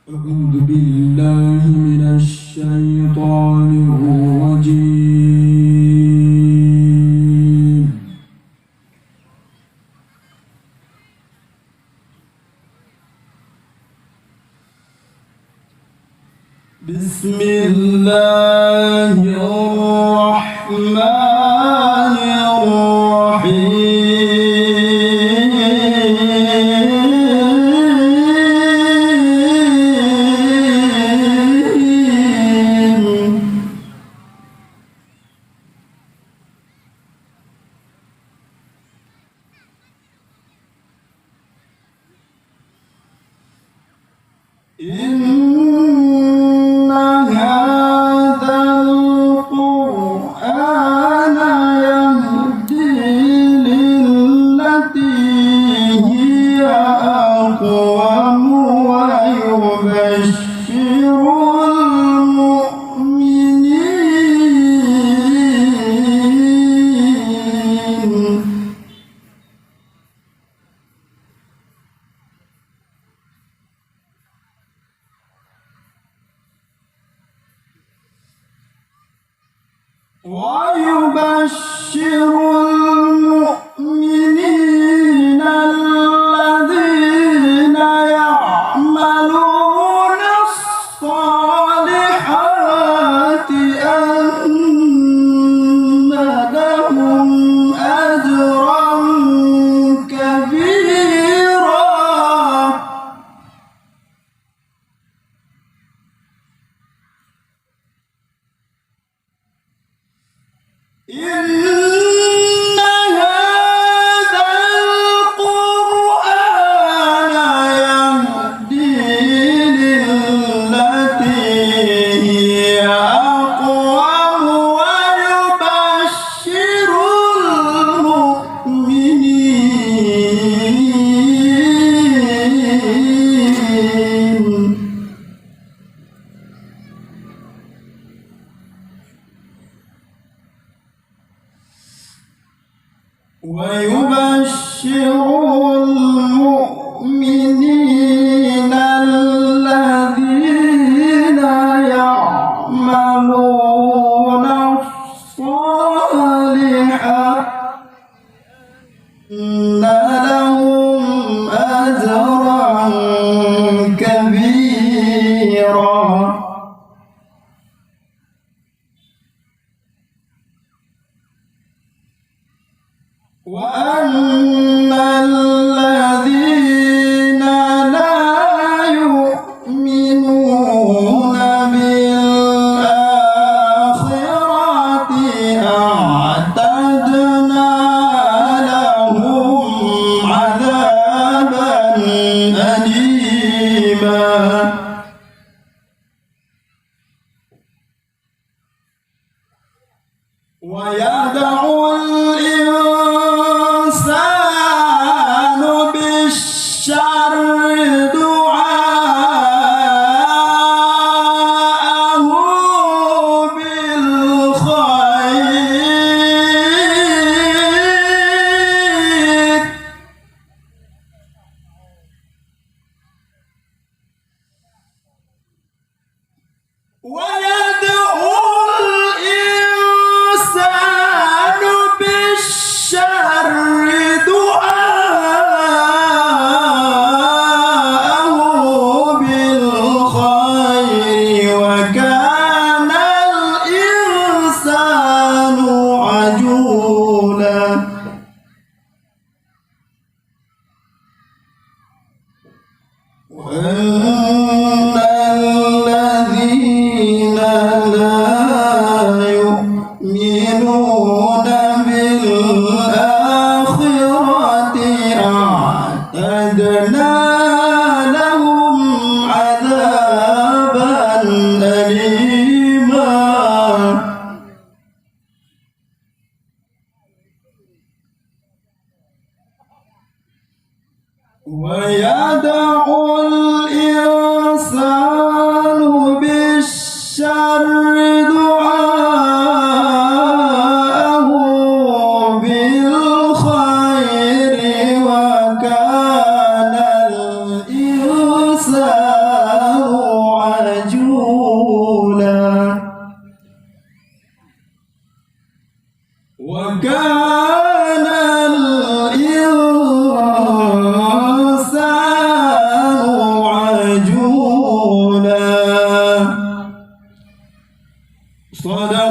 أعوذ بالله من الشيطان الرجيم. بسم الله الرحمن الرحيم. إن هذا القرآن يهدي للتي هي أقوم ويبشر المؤمنين الذين يعملون الصالحات أن لهم أجرا كبيرا. إن هذا القرآن يهدي للتي هي أقوم ويبشر المؤمنين الذين يعملون الصالحات أن لهم أجرا كبيرا. وأن الذين لا يؤمنون بالآخرة أعتدنا لهم عذابا أليما. ويدعو الإنسان بالشر دعاءه بالخير. ويدعو الإنسان بالشر دعاءه بالخير وكان الإنسان عجولا. وأن الذين لا يؤمنون بالآخرة أعتدنا لهم عذابا أليما. ويدعو الإنسان بالشر دعاءه بالخير وكان الإنسان وكان الإنسان عجولا. صدق